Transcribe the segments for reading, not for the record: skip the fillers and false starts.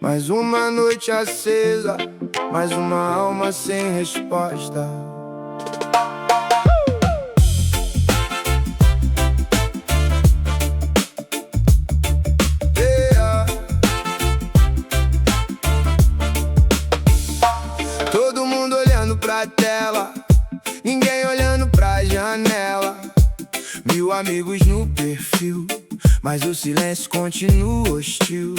Mais uma noite acesa, mais uma alma sem resposta. Todo mundo olhando pra tela, ninguém olhando pra janela. 1000 amigos no perfil, mas o silêncio continua hostil.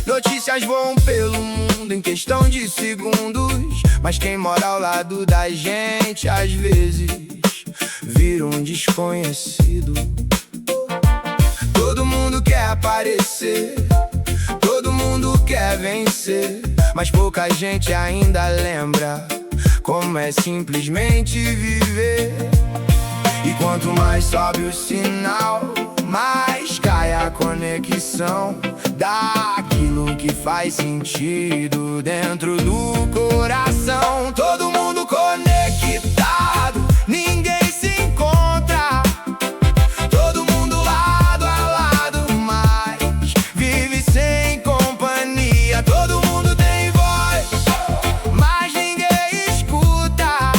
Notícias voam pelo mundo em questão de segundos, mas quem mora ao lado da gente às vezes vira um desconhecido. Todo mundo quer aparecer, todo mundo quer vencer, mas pouca gente ainda lembra como é simplesmente viver. E quanto mais sobe o sinal, mais cai a conexão daquilo que faz sentido dentro do coração. Todo mundo conectado, ninguém se encontra. Todo mundo lado a lado, mas vive sem companhia. Todo mundo tem voz, mas ninguém escuta.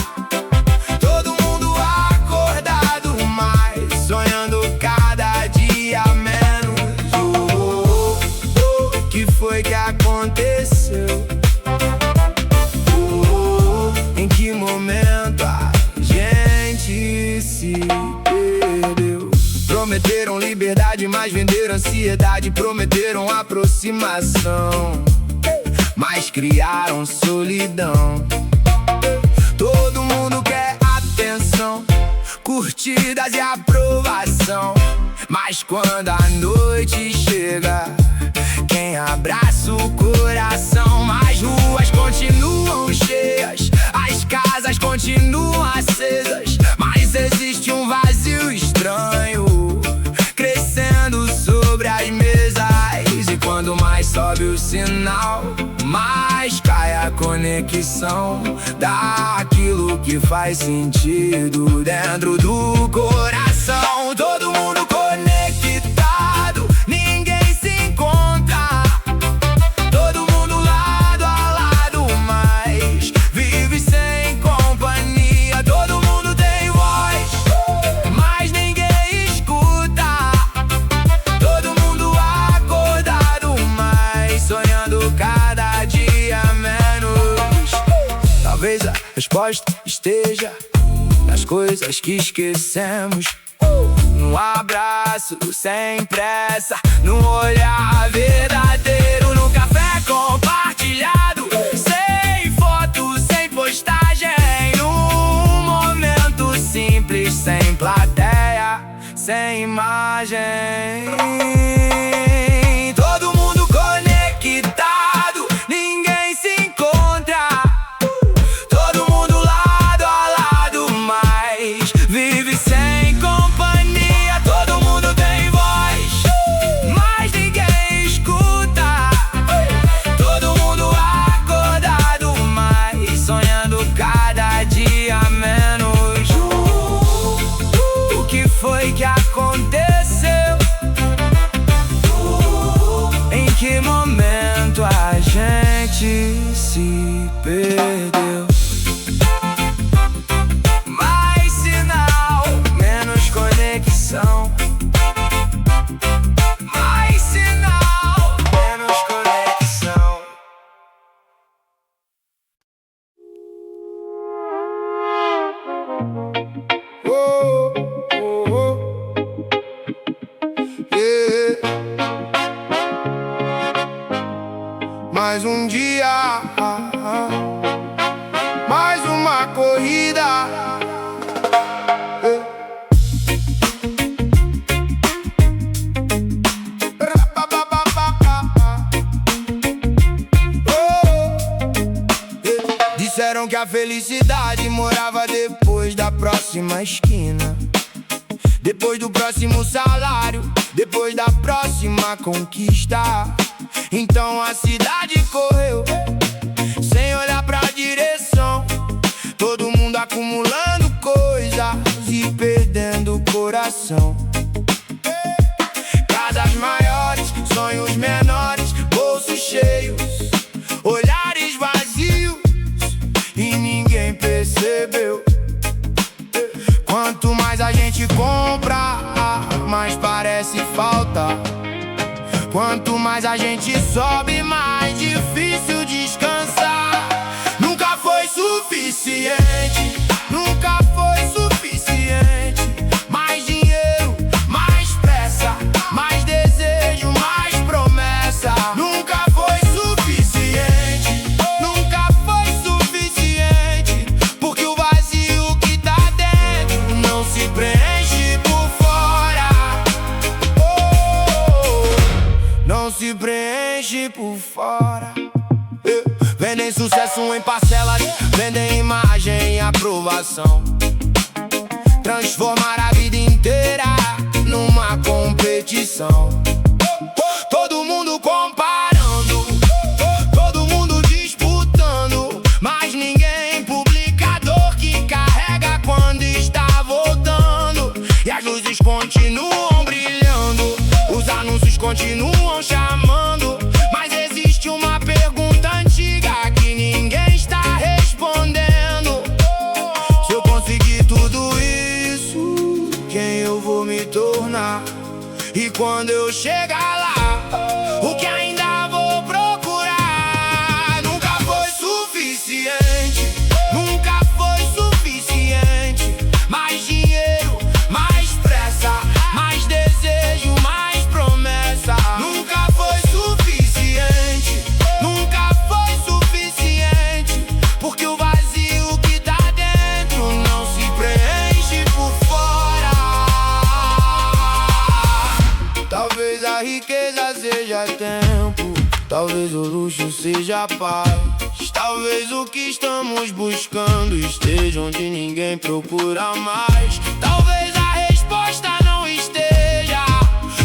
Todo mundo acordado, mas sonhando cada dia menos. O que foi que aconteceu? Em que momento a gente se perdeu? Prometeram liberdade, mas venderam ansiedade. Prometeram aproximação, mas criaram solidão. Todo mundo quer atenção, curtidas e aprovação, mas quando a noite chega, quem abraça o coração? As ruas continuam cheias, as casas continuam acesas, mas existe um vazio estranho crescendo sobre as mesas. E quando mais sobe o sinal, mais cai a conexão daquilo que faz sentido dentro do coração. Todo mundo conectado, ninguém se encontra. Todo mundo lado a lado, mas vive sem companhia. Todo mundo tem voz, mas ninguém escuta. Todo mundo acordado, mas sonhando cada dia menos. Talvez a resposta esteja nas coisas que esquecemos, no abraço sem pressa, no olhar verdadeiro, no café compartilhado, sem foto, sem postagem, num momento simples, sem plateia, sem imagem. Todo mundo conectado, ninguém se encontra. Todo mundo lado a lado, mas vive sem companhia. Todo mundo tem voz, mas ninguém escuta. Todo mundo acordado, mas sonhando cada dia menos. O que foi que aconteceu? Em que momento a gente se perdeu? Mais sinal, menos conexão. Mais sinal, menos conexão. Oh, oh, oh. Yeah. Mais um dia, mais uma corrida. Disseram que a felicidade morava depois da próxima esquina, depois do próximo salário, depois da próxima conquista. Então a cidade correu sem olhar pra direção, todo mundo acumulando coisas e perdendo o coração. Casas maiores, sonhos menores, bolsos cheios, gente compra, mais parece falta. Quanto mais a gente sobe, mais difícil descansar. Nunca foi suficiente, nunca foi suficiente. Mais dinheiro, mais pressa, mais desejo, mais promessa. Nunca foi suficiente, nunca foi suficiente. Porque o vazio que tá dentro não se preenche por fora. Não se preenche por fora. Vendem sucesso em parcelas, vendem imagem e aprovação. Transformar a vida inteira numa competição. Todo mundo comparando, todo mundo disputando, mas ninguém publicador que carrega quando está voltando. E as luzes continuam brilhando, os anúncios continuam chamando, mas existe uma pergunta antiga que ninguém está respondendo. Se eu conseguir tudo isso, quem eu vou me tornar? E quando eu chegar lá, o que ainda vou procurar? Nunca foi suficiente, nunca foi suficiente. Mais dinheiro, mais pressa, mais desejo, mais promessa. Nunca foi suficiente, nunca foi suficiente. Porque o vazio que tá dentro não se preenche por fora. Talvez a riqueza seja tempo, talvez o luxo seja paz. Talvez o que estamos buscando esteja onde ninguém procura mais. Talvez a resposta não esteja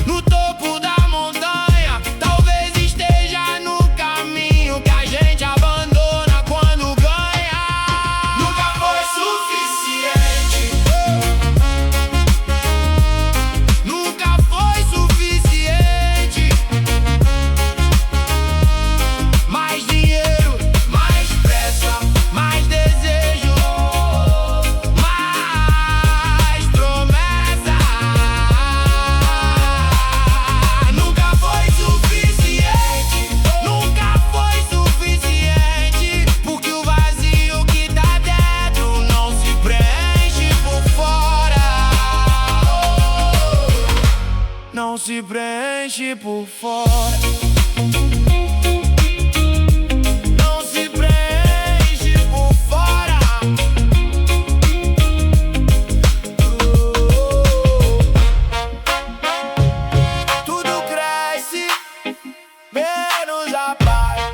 no topo da montanha, talvez esteja no caminho que a gente abandona quando ganha. Nunca foi suficiente, nunca foi suficiente. Mais dinheiro, mais pressa, mais desejo, mais promessa. Nunca foi suficiente, nunca foi suficiente. Porque o vazio que tá dentro não se preenche por fora. Não se preenche por fora. Não se preenche por fora. Tudo cresce, menos a paz.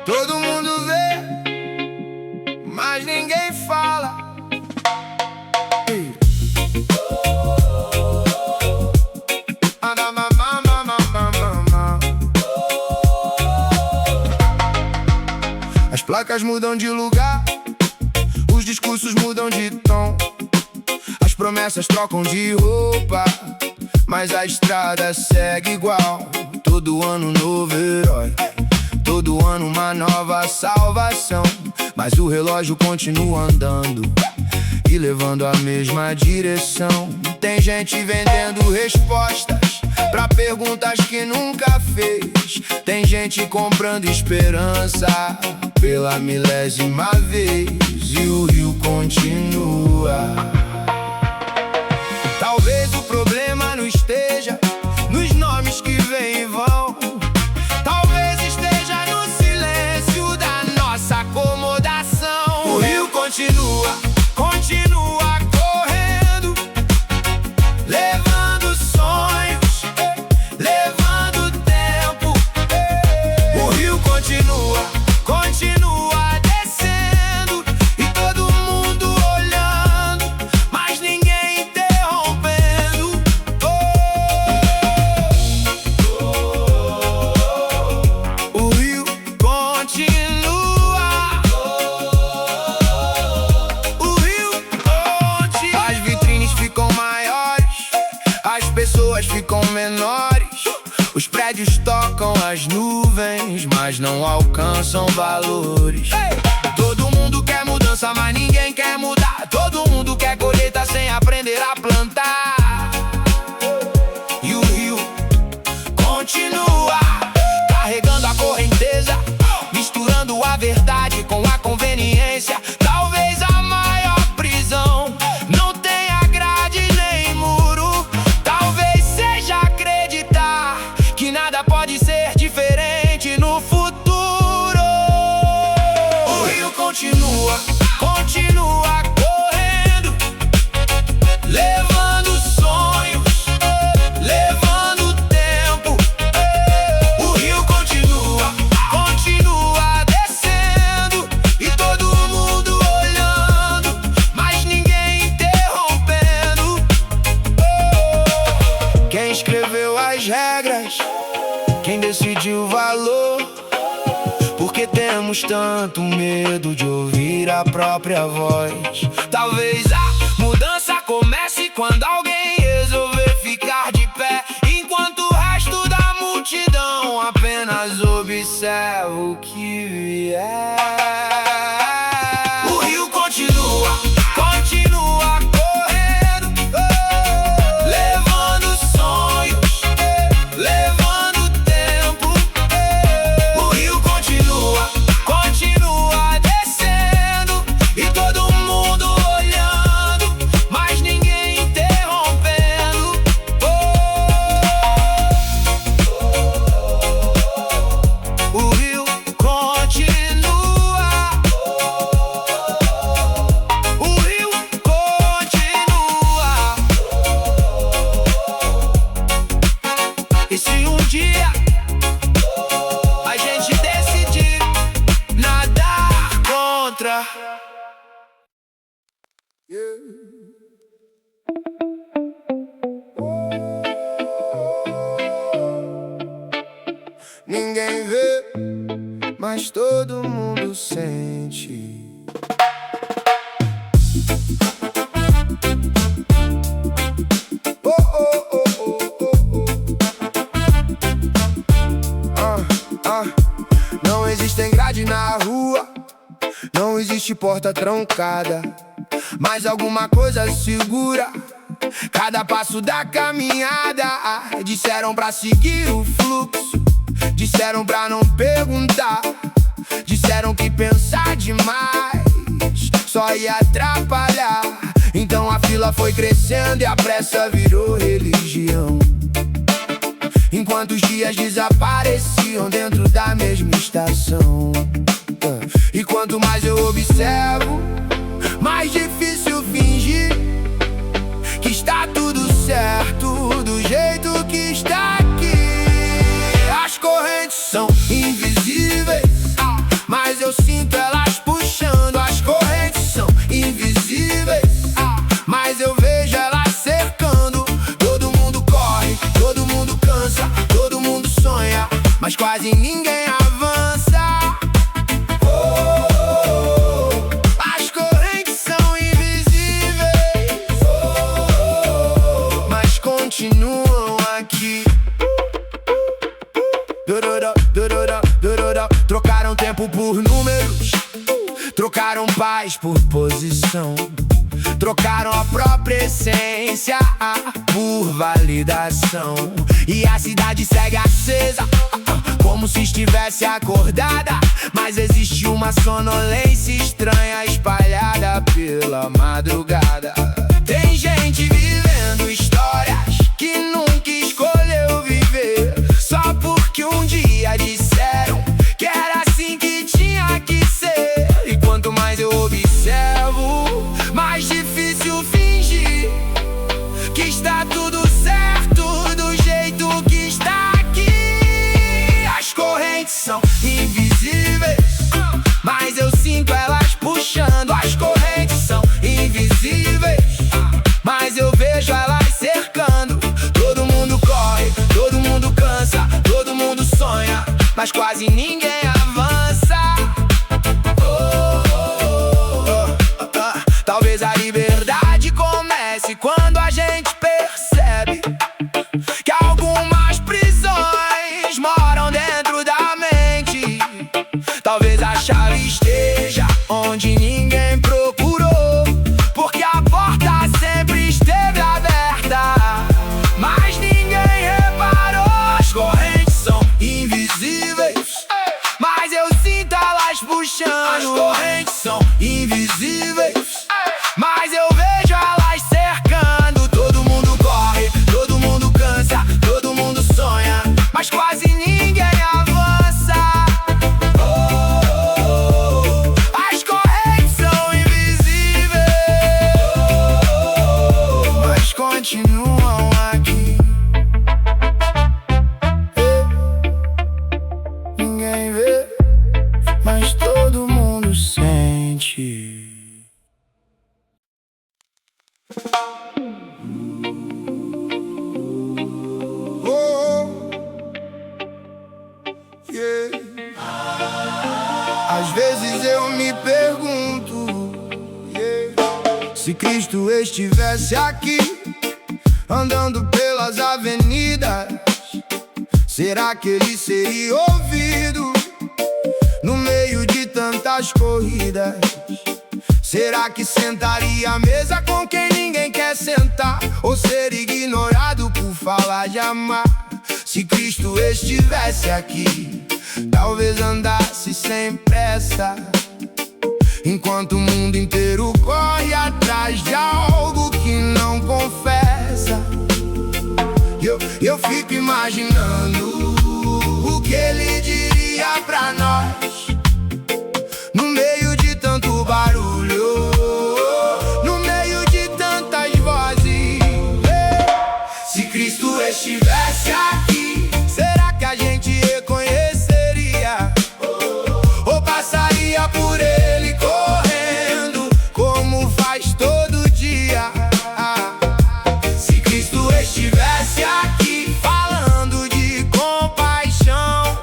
Todo mundo vê, mas ninguém fala. As placas mudam de lugar, os discursos mudam de tom, as promessas trocam de roupa, mas a estrada segue igual. Todo ano novo herói, todo ano uma nova salvação, mas o relógio continua andando e levando a mesma direção. Tem gente vendendo respostas pra perguntas que nunca fez. Tem gente comprando esperança pela milésima vez. E o rio continua. Talvez o problema não esteja nos nomes que vêm e vão, talvez esteja no silêncio da nossa acomodação. O rio continua, continua correndo, levando sonhos, levando tempo. O rio continua, continua descendo, e todo mundo olhando, mas ruas ficam menores, os prédios tocam as nuvens, mas não alcançam valores. Todo mundo quer mudança, mas ninguém quer mudar. Todo mundo quer colheita sem aprender a plantar. E o rio continua carregando a correnteza, misturando a verdade com a conveniência. Talvez a maior prisão não tenha grade nem muro. Talvez seja acreditar que nada pode ser diferente no futuro. O rio continua correndo, levando sonhos, levando tempo. O rio continua descendo e todo mundo olhando, mas ninguém interrompendo. Quem escreveu as regras? Quem decidiu o valor? Por que temos tanto medo de ouvir a própria voz? Talvez a mudança comece quando alguém resolver ficar de pé, enquanto o resto da multidão apenas observa o que vier. O rio continua correndo, levando sonhos, levando tempo. O rio continua descendo e todo mundo olhando, mas ninguém interrompendo. O rio continua. O rio continua. E se um dia a gente decidir nadar contra, ninguém vê, mas todo mundo sente. Oh, oh, oh, oh, oh, oh. Não existe grade na rua, não existe porta trancada, mas alguma coisa segura cada passo da caminhada. Disseram pra seguir o fluxo, disseram pra não perguntar, disseram que pensar demais só ia atrapalhar. Então a fila foi crescendo e a pressa virou religião, enquanto os dias desapareciam dentro da mesma estação. E quanto mais eu observo, mais difícil fingir que está tudo certo do jeito que está aqui. As correntes são invisíveis, mas eu sinto elas puxando. As correntes são invisíveis, mas eu vejo elas cercando. Todo mundo corre, todo mundo cansa, todo mundo sonha, mas quase ninguém avança. As correntes são invisíveis, mas continuam aqui. Trocaram tempo por números, trocaram paz por posição, trocaram a própria essência por validação. E a cidade segue acesa, como se estivesse acordada, mas existe uma sonolência estranha espalhada pela madrugada. Tem gente vivendo histórias que nunca escolheu viver, só porque um dia disseram que era assim que tinha que ser. E quanto mais eu observo, mais difícil fingir que está tudo certo do jeito que está aqui. As correntes são invisíveis, mas eu sinto elas puxando. As correntes são invisíveis, mas eu vejo elas cercando. Todo mundo corre, todo mundo cansa, todo mundo sonha, mas quase ninguém avança. Talvez a liberdade comece quando a gente percebe me pergunto, se Cristo estivesse aqui, andando pelas avenidas, será que ele seria ouvido no meio de tantas corridas? Será que sentaria à mesa com quem ninguém quer sentar, ou ser ignorado por falar de amar? Se Cristo estivesse aqui, talvez andasse sem pressa, enquanto o mundo inteiro corre atrás de algo que não confessa. Eu fico imaginando o que ele diria pra nós, no meio de tanto barulho, no meio de tantas vozes. Se Cristo estivesse aqui, será que a gente reconheceria? Ou passaria por ele correndo, como faz todo dia? Se Cristo estivesse aqui, falando de compaixão,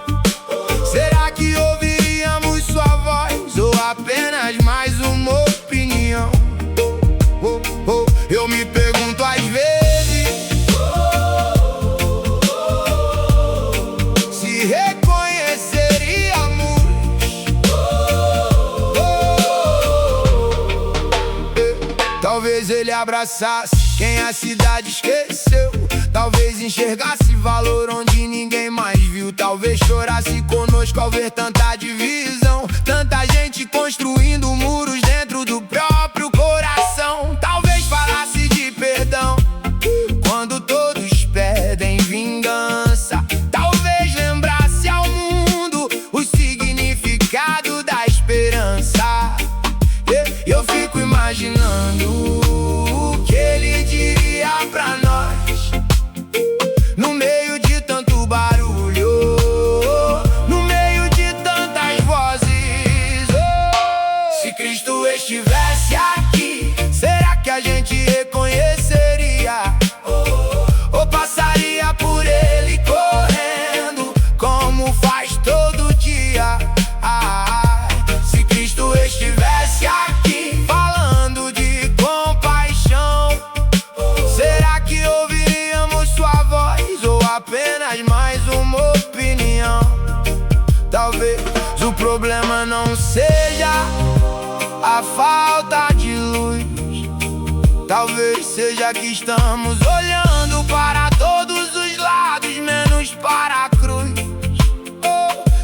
será que ouviríamos sua voz, ou apenas mais uma opinião? Eu me pergunto às vezes, se reconheceríamos. Talvez ele abraçasse quem a cidade esqueceu, talvez enxergasse valor onde ninguém mais viu, talvez chorasse conosco ao ver tanta divisão, tanta gente construindo muros dentro do próprio coração. Talvez falasse de perdão quando todos pedem vingança, talvez lembrasse ao mundo o significado da esperança. Eu fico imaginando o que ele diria pra nós, no meio de tanto barulho, no meio de tantas vozes. Se Cristo estivesse aqui, será que a gente reconheceria? Ou passaria por ele correndo, como faz todo dia? Se Cristo estivesse aqui, falando de compaixão, será que ouviríamos sua voz, ou apenas mais uma opinião? Talvez o problema não seja a falta de luz, talvez seja que estamos olhando para todos os lados, menos para a cruz.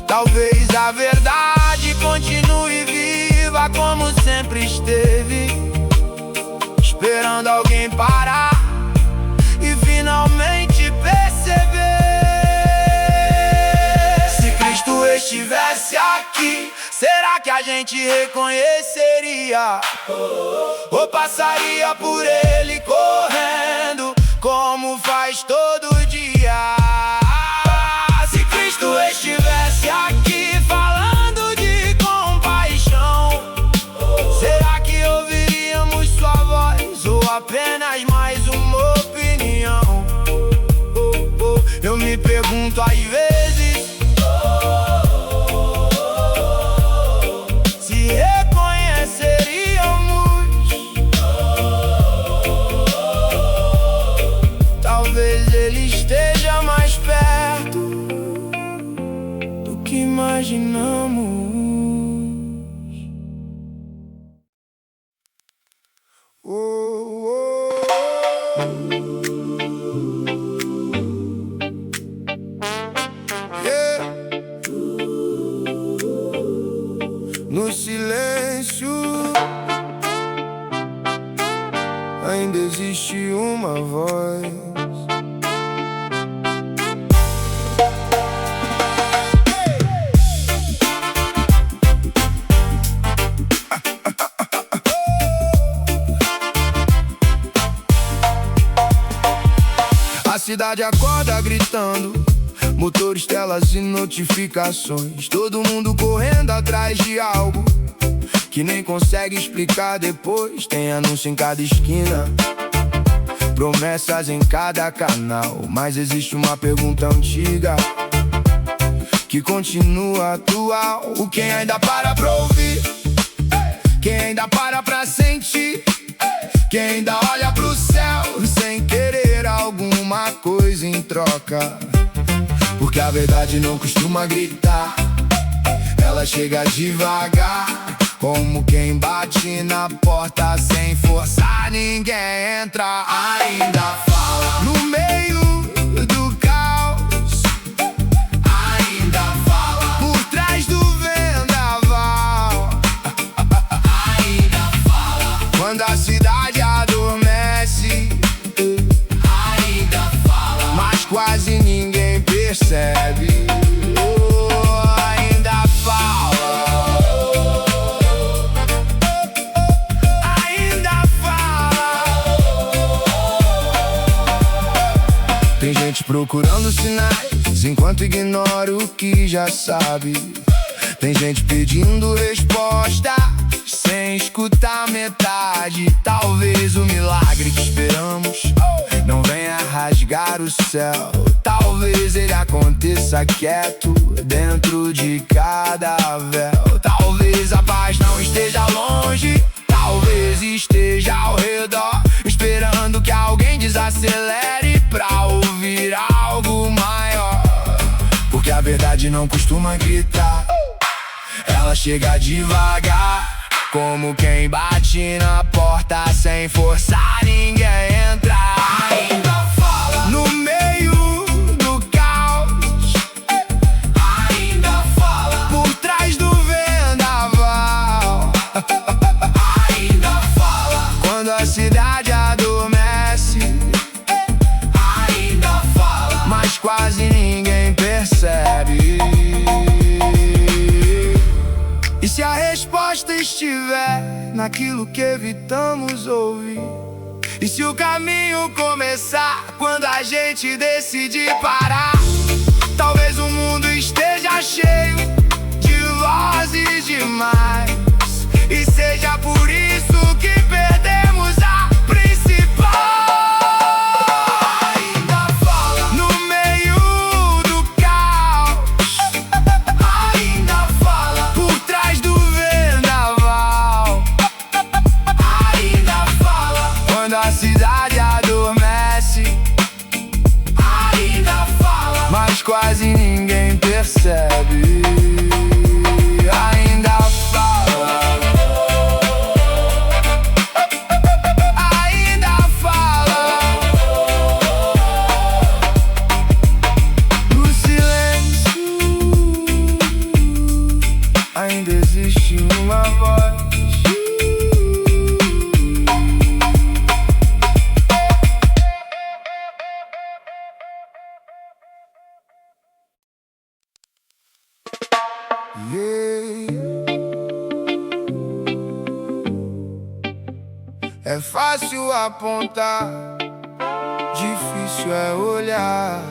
Talvez a verdade continue viva como sempre esteve, esperando alguém parar e finalmente perceber. Se Cristo estivesse aqui, será que a gente reconheceria? Ou passaria por ele correndo, como faz todo dia? Se Cristo estivesse aqui, falando de compaixão, será que ouviríamos sua voz, ou apenas mais uma opinião? Eu me pergunto às vezes, se reconheceríamos. Talvez ele esteja mais perto do que imaginamos. No silêncio ainda existe uma voz. A cidade acorda gritando, motores, telas e notificações, todo mundo correndo atrás de algo que nem consegue explicar depois. Tem anúncio em cada esquina, promessas em cada canal, mas existe uma pergunta antiga que continua atual. O quem ainda para pra ouvir quem ainda para pra sentir, quem ainda olha pro céu sem querer alguma coisa em troca. Porque a verdade não costuma gritar, ela chega devagar, como quem bate na porta sem forçar ninguém entrar. Ainda fala no meio do caos, ainda fala por trás do vendaval, ainda fala quando a cidade adormece, ainda fala, mas quase ninguém percebe. Tem gente procurando sinais enquanto ignora o que já sabe. Tem gente pedindo resposta sem escutar metade. Talvez o milagre que esperamos não venha rasgar o céu. Talvez ele aconteça quieto dentro de cada véu. Talvez a paz não esteja longe, talvez esteja ao redor, esperando que alguém desacelere pra ouvir algo maior. Porque a verdade não costuma gritar, ela chega devagar, como quem bate na porta sem forçar ninguém entrar. Ainda fala no meio do caos, ainda fala por trás do vendaval, ainda fala quando a cidade adormece, ainda fala, mas quase ninguém percebe. E se a resposta estiver naquilo que evitamos ouvir? E se o caminho começar quando a gente decidir parar? Talvez o mundo esteja cheio de vozes demais, e seja por isso que perdemos a principal. Ainda fala no meio do caos, ainda fala por trás do vendaval, ainda fala quando a cidade adormece, ainda fala, mas quase ninguém percebe. Ainda fala, ainda fala, no silêncio ainda existe uma voz. É fácil apontar, difícil é olhar.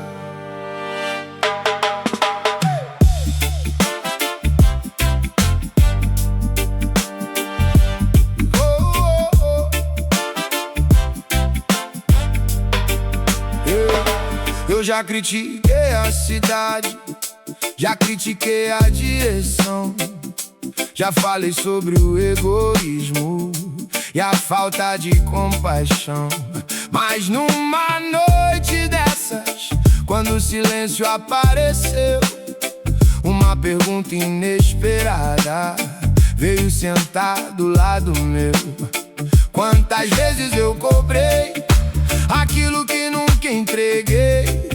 Eu já critiquei a cidade, já critiquei a direção, já falei sobre o egoísmo e a falta de compaixão. Mas numa noite dessas, quando o silêncio apareceu, uma pergunta inesperada veio sentar do lado meu. Quantas vezes eu cobrei aquilo que nunca entreguei?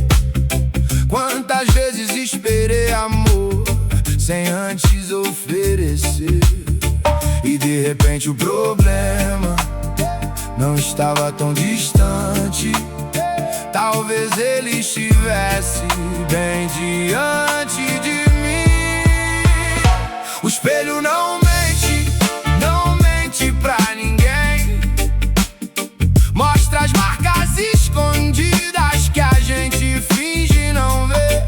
Quantas vezes esperei amor sem antes oferecer? E de repente o problema não estava tão distante. Talvez ele estivesse bem diante de mim. O espelho não mente pra ninguém. Mostra as marcas escondidas que a gente finge não ver.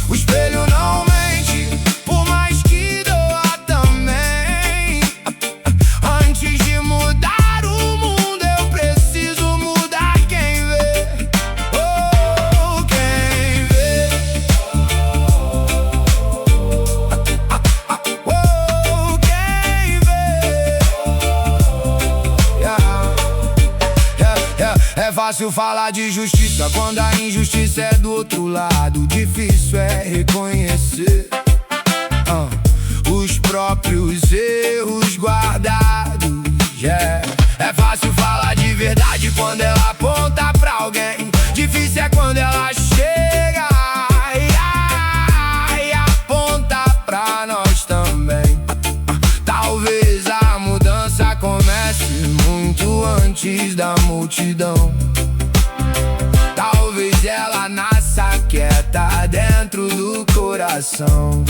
O espelho não mente, por mais que doa também. Antes de mudar o mundo, eu preciso mudar quem vê. Oh, quem vê. Oh, fácil falar de justiça quando a injustiça é do outro lado. Difícil é reconhecer os próprios erros guardados. É fácil falar de verdade quando ela aponta pra alguém. Difícil é quando ela chega e aponta pra nós também. Talvez a mudança comece muito antes da multidão. Talvez ela nasça quieta dentro do coração.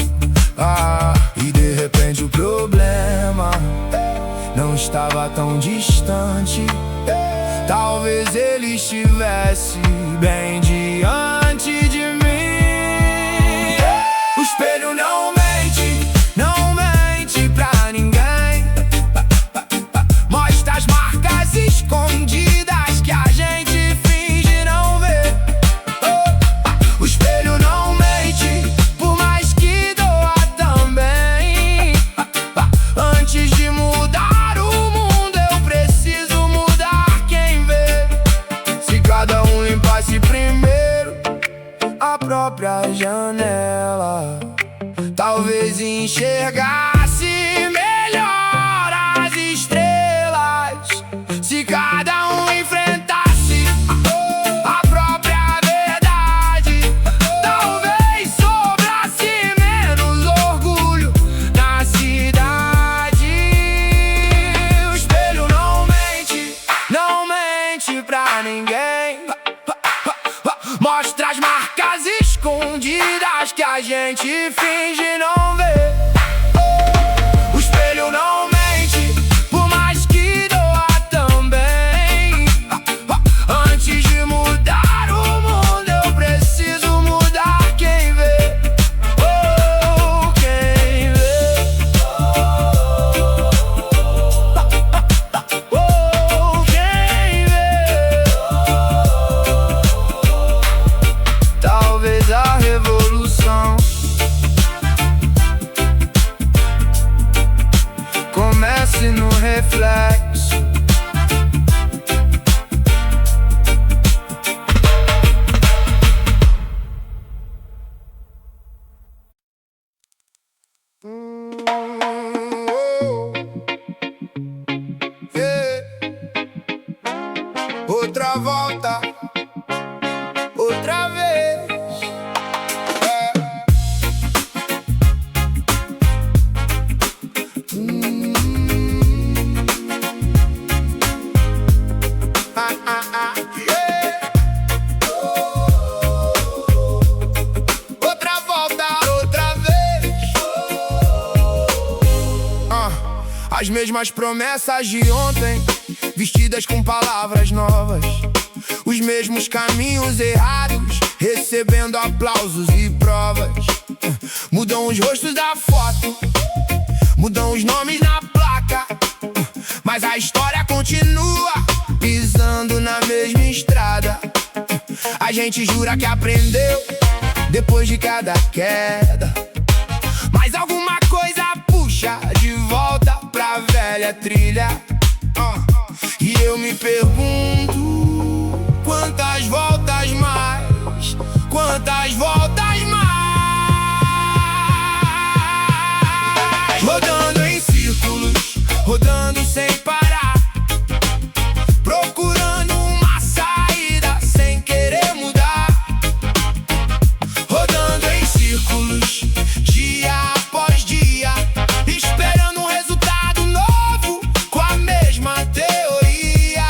E de repente o problema não estava tão distante. Talvez ele estivesse bem diante de mim. O espelho não mente, não mente pra ninguém. Mostra as marcas escondidas que a gente finge não ver. O espelho não mente, por mais que doa também. Antes de mudar o mundo, eu preciso mudar quem vê. Se cada um limpasse primeiro a própria janela, talvez enxergasse melhor as estrelas. Se cada um enfrentasse a própria verdade, talvez sobrasse menos orgulho na cidade. O espelho não mente, não mente pra ninguém. Mostra as marcas escondidas que a gente finge não ver. O espelho não mente, por mais que doa também. Antes de mudar o mundo, eu preciso mudar quem vê. Quem vê. Quem vê. Talvez a revolução comece no reflexo. Outra volta, outra vez. Outra volta, outra vez. As mesmas promessas de ontem, vestidas com palavras novas. Os mesmos caminhos errados, recebendo aplausos e provas. Mudam os rostos da foto, mudam os nomes na placa, mas a história continua, pisando na mesma estrada. A gente jura que aprendeu depois de cada queda, mas alguma coisa puxa de volta pra velha trilha. E eu me pergunto, quantas voltas mais? Quantas voltas mais? Rodando em círculos, rodando sem parar, procurando uma saída sem querer mudar. Rodando em círculos, dia após dia, esperando um resultado novo com a mesma teoria.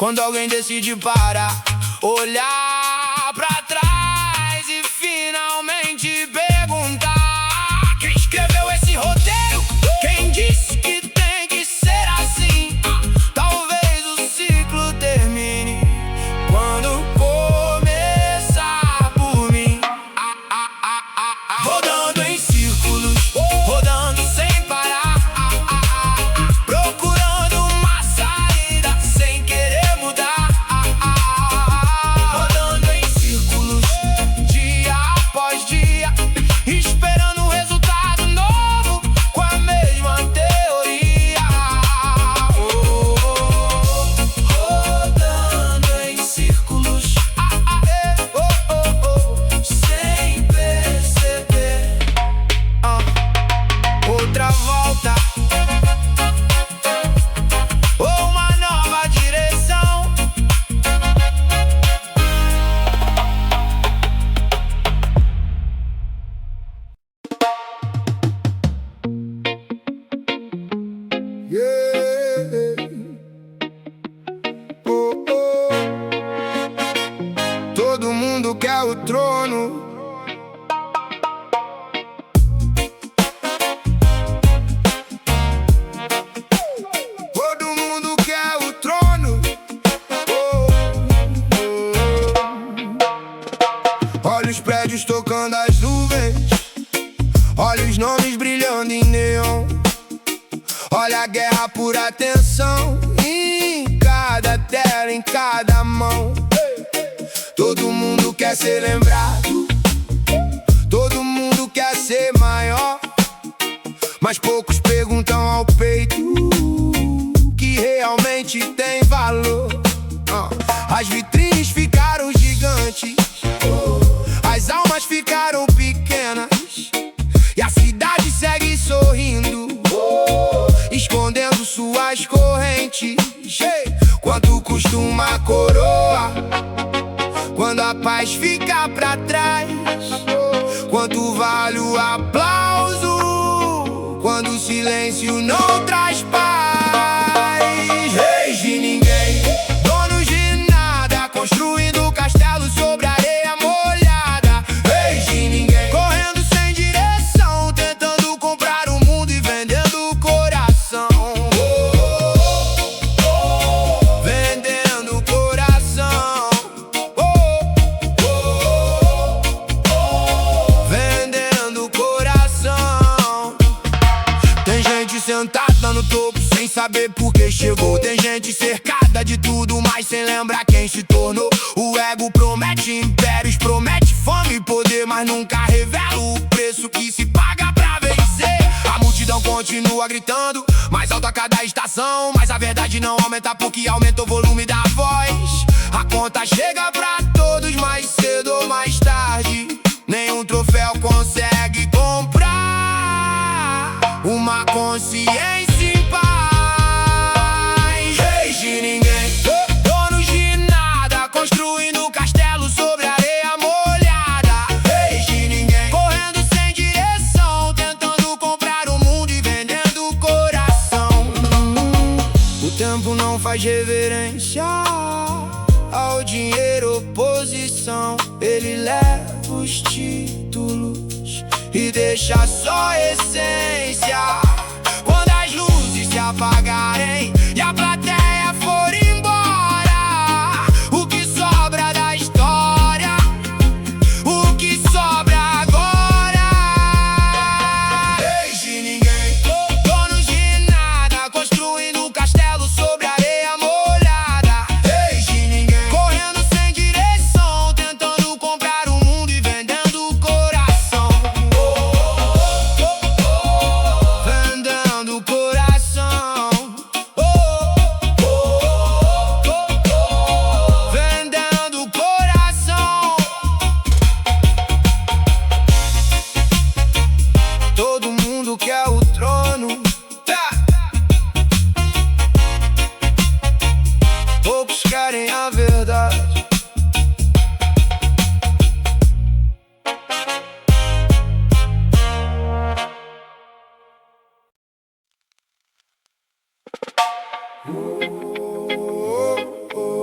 Quando alguém decide parar, olhar pra trás e finalmente perguntar: quem escreveu esse roteiro? Quem disse que tem que ser assim? Talvez o ciclo termine quando começar por mim. Rodando em círculos, rodando sem parar, procurando uma saída sem querer mudar. Rodando em círculos, dia após dia, esperando um resultado novo com a mesma teoria. Rodando em círculos, sem perceber. Outra volta, ou uma nova direção. Todo mundo quer o trono. Todo mundo quer o trono. Olha os prédios tocando as nuvens, olha os nomes brilhando em neon, olha a guerra por atenção em cada tela, em cada mão. Todo mundo quer ser lembrado, todo mundo quer ser maior, mas poucos perguntam ao peito que realmente tem valor. As vitrines ficaram gigantes, as almas ficaram pequenas, e a cidade segue sorrindo, escondendo suas correntes. Quanto custa uma coroa quando a paz fica pra trás? Quanto vale o aplauso quando o silêncio não traz paz? Reis de ninguém, donos de nada, construindo castelo sobre areia molhada. Reis de ninguém, correndo sem direção, tentando comprar o mundo e vendendo o coração. Vendendo o coração. Vendendo o coração. Tem gente sentada no topo sem saber por que chegou. Tem gente cercada de tudo, mas sem lembrar quem se tornou. O ego promete impérios, promete fome e poder, mas nunca revela o preço que se paga pra vencer. A multidão continua gritando, mais alto a cada estação, mas a verdade não aumenta porque aumenta o volume da voz. A conta chega pra todos mais cedo ou mais tarde. Nenhum troféu consegue comprar uma consciência em paz. Reis de ninguém, donos de nada, construindo castelo sobre areia molhada. Reis de ninguém, correndo sem direção, tentando comprar o mundo e vendendo o coração. O tempo não faz reverência ao dinheiro ou posição. Ele leva os títulos e deixa só a essência. Quando as luzes se apagarem e a plateia for embora, o que sobra da história? O que sobra agora? Reis de ninguém, donos de nada, construindo castelo sobre areia molhada. Reis de ninguém, correndo sem direção, tentando comprar o mundo e vendendo o coração. Vendendo o coração. Vendendo o coração. Todo mundo quer o trono. Poucos querem a verdade. Oh, oh, oh.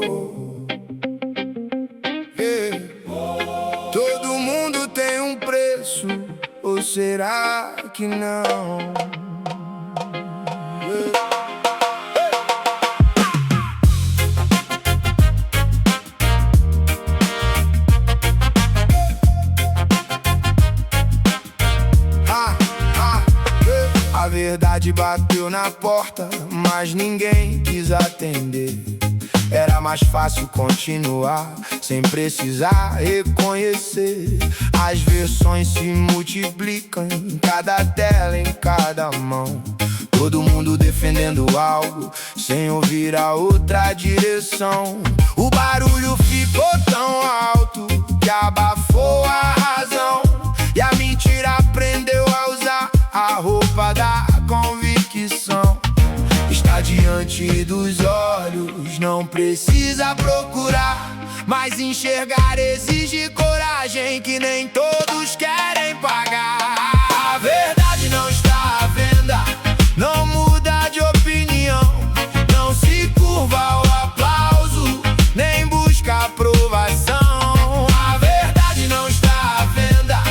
será que não? A verdade bateu na porta, mas ninguém quis atender. Era mais fácil continuar, sem precisar reconhecer. As versões se multiplicam em cada tela, em cada mão. Todo mundo defendendo algo, sem ouvir a outra direção. O barulho ficou tão alto que abafou a razão, e a mentira aprendeu a usar a roupa da convicção. Está diante dos olhos, não precisa procurar, mas enxergar exige coragem que nem todos querem pagar. A verdade não está à venda, não muda de opinião, não se curva ao aplauso, nem busca aprovação. A verdade não está à venda,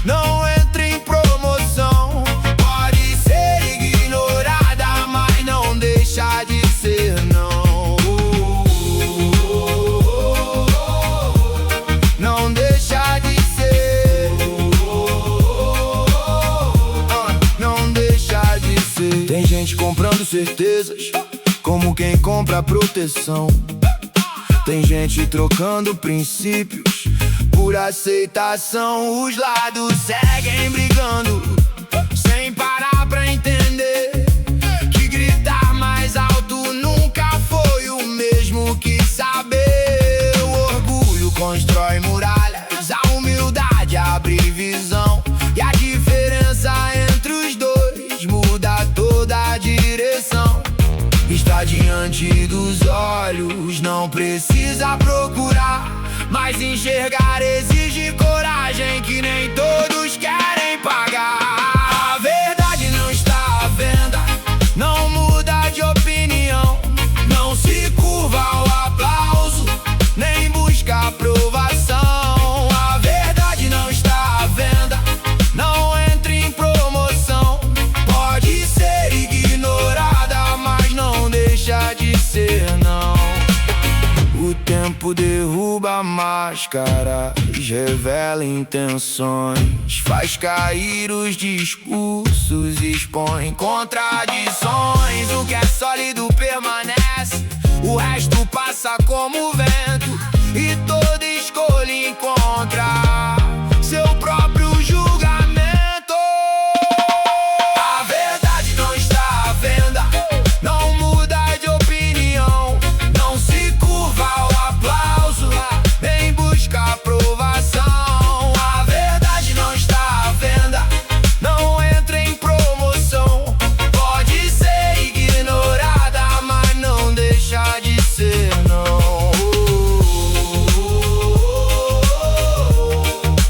não entra em promoção, pode ser ignorada, mas não deixa de ser não. Não deixa de ser. Não deixa de ser. Tem gente comprando certezas como quem compra proteção. Tem gente trocando princípios por aceitação. Os lados seguem brigando sem parar pra entender que gritar mais alto nunca foi o mesmo que saber. O orgulho constrói muralhas, a humildade abre visão, e a diferença entre os dois muda toda a direção. Está diante dos olhos, não precisa procurar, mas enxergar exige coragem que nem todos querem pagar. A verdade não está à venda, não muda de opinião, não se curva ao aplauso, nem busca aprovação. A verdade não está à venda, não entra em promoção, pode ser ignorada, mas não deixa de ser não. O tempo derruba máscaras, revela intenções, faz cair os discursos, expõe contradições. O que é sólido permanece, o resto passa como vento, e toda escolha encontra seu próprio julgamento. A verdade não está à venda, não muda de opinião, não se curva ao aplauso, nem busca aprovação. A verdade não está à venda, não entra em promoção, pode ser ignorada, mas não deixa de ser não.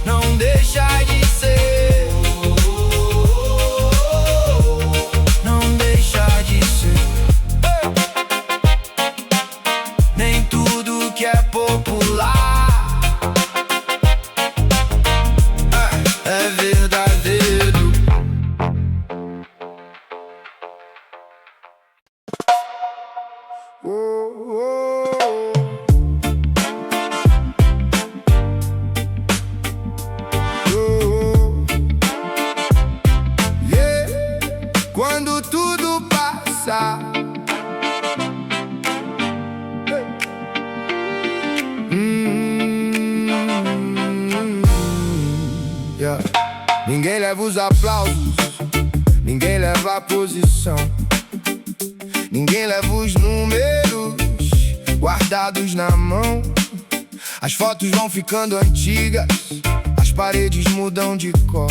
Não deixa de ser. Não deixa de ser. Nem tudo que é popular é verdadeiro. Yeah. Quando tudo passar, yeah. Ninguém leva os aplausos, ninguém leva a posição, ninguém leva os números guardados na mão. As fotos vão ficando antigas, as paredes mudam de cor,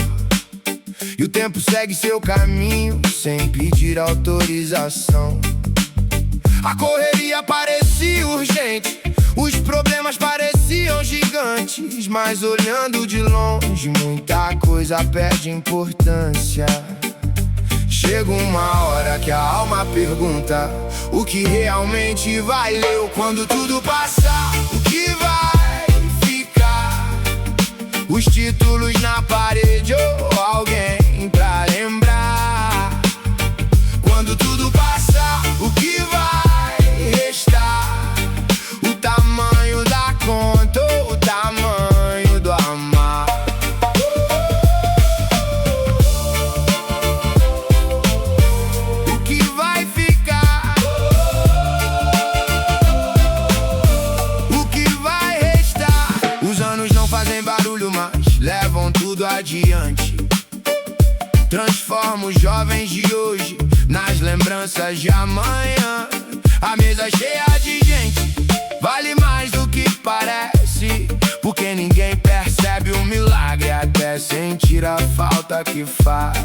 e o tempo segue seu caminho sem pedir autorização. A correria parecia urgente, os problemas pareciam gigantes, mas olhando de longe muita coisa perde importância. Chega uma hora que a alma pergunta o que realmente valeu. Quando tudo passar, o que vai ficar? Os títulos na parede ou alguém adiante. Transforma os jovens de hoje nas lembranças de amanhã. A mesa cheia de gente vale mais do que parece, porque ninguém percebe o milagre até sentir a falta que faz.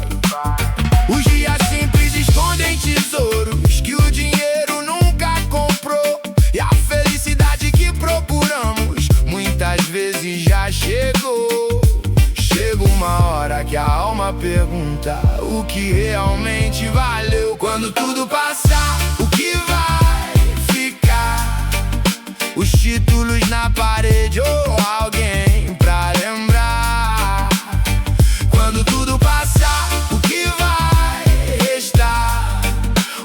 Os dias simples escondem tesouros que o dinheiro nunca comprou, e a felicidade que procuramos muitas vezes já chegou. Chega uma hora que a alma pergunta o que realmente valeu. Quando tudo passar, o que vai ficar? Os títulos na parede ou alguém pra lembrar? Quando tudo passar, o que vai restar?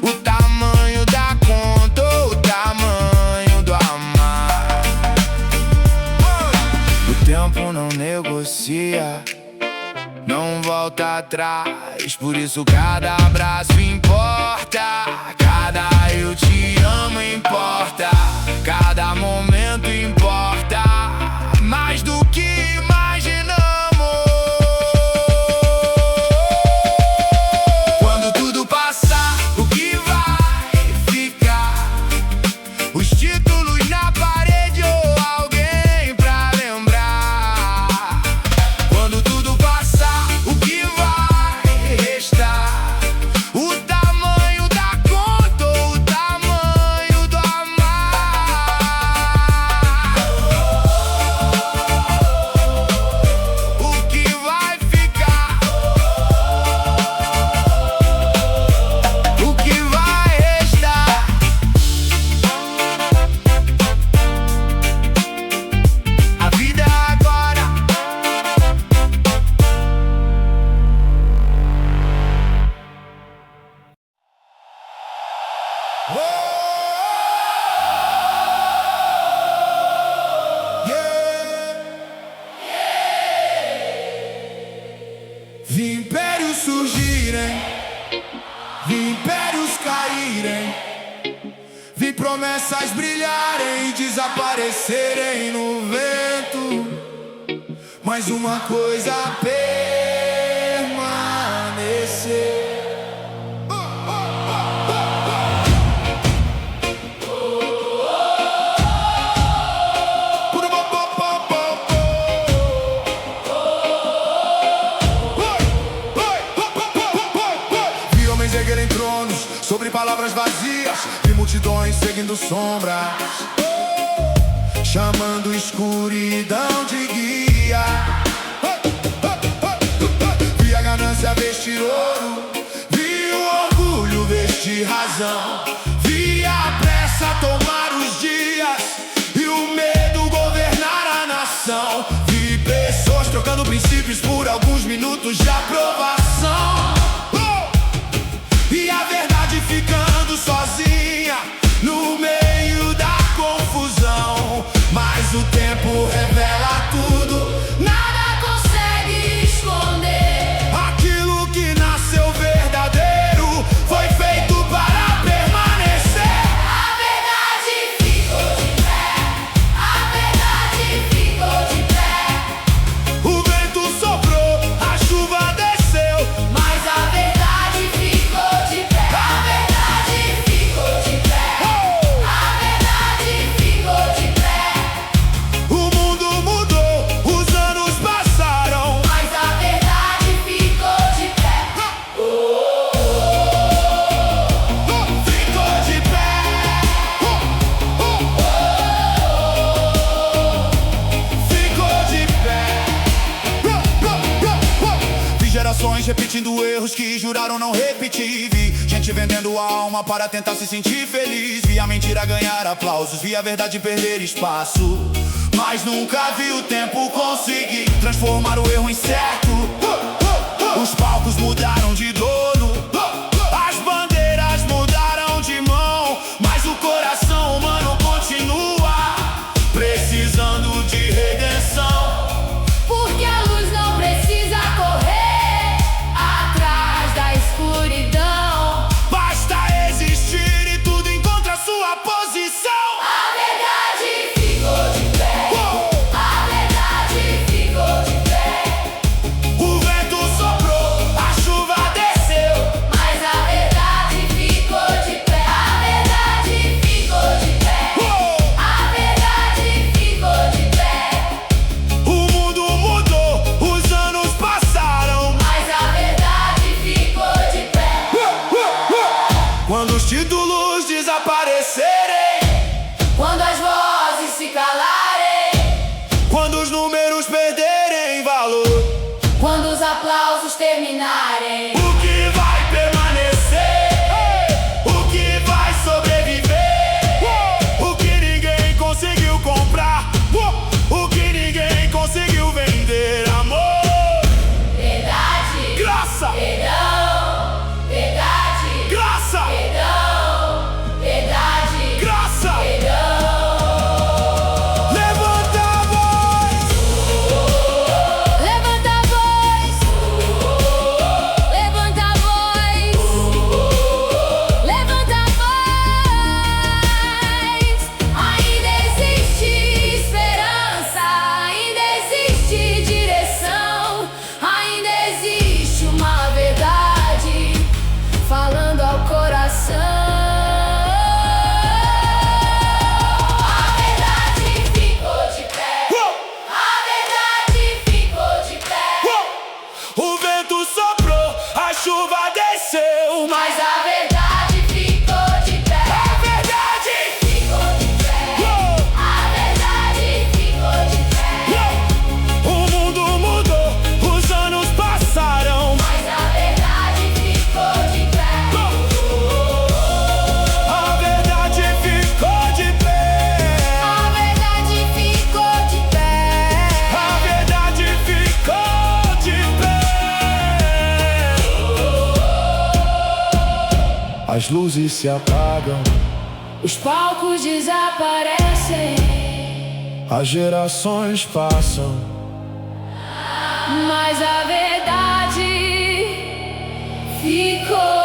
O tamanho da conta ou o tamanho do amar? O tempo não negocia, não volta atrás, por isso cada abraço importa, cada eu te amo importa, cada momento importa, mais do que imaginamos. Quando tudo passar, o que vai ficar? Os títulos na parede ou alguém pra lembrar? Quando tudo passar, o que vai restar? O tamanho da conta ou o tamanho do amar? O que vai ficar? O que vai restar? A vida é agora. Vi impérios surgirem, vi impérios caírem, vi promessas brilharem e desaparecerem no vento, mas uma coisa permanecer. Vi homens erguerem tronos sobre palavras vazias, vi multidões seguindo sombras, chamando escuridão de guia. Vi a ganância vestir ouro, vi o orgulho vestir razão, vi a pressa tomar os dias e o medo governar a nação. Vi pessoas trocando princípios por alguns minutos de aprovação, e a verdade ficando sozinha no meio da confusão. Mas o tempo revela tudo, nada consegue esconder. Aquilo que nasceu verdadeiro foi feito para permanecer. A verdade ficou de pé, a verdade ficou de pé. O vento soprou, a chuva desceu, Mas a verdade ficou de pé, a verdade ficou de pé, a verdade ficou de pé. o mundo mudou, os anos passaram, Mas a verdade ficou de pé. ficou de pé. Ficou de pé. Vi gerações repetindo erros que juraram não repetir. Vi gente vendendo a alma para tentar se sentir feliz. Vi a mentira ganhar aplausos, vi a verdade perder espaço, mas nunca vi o tempo conseguir transformar o erro em certo. Os palcos mudaram de dono, as bandeiras mudaram de mão, mas o coração humano continua precisando de redenção. Porque a luz não precisa correr atrás da escuridão. Basta existir e tudo encontra sua posição. A verdade ficou de pé, a verdade ficou de pé. O as luzes se apagam, os palcos desaparecem, as gerações passam, mas a verdade ficou.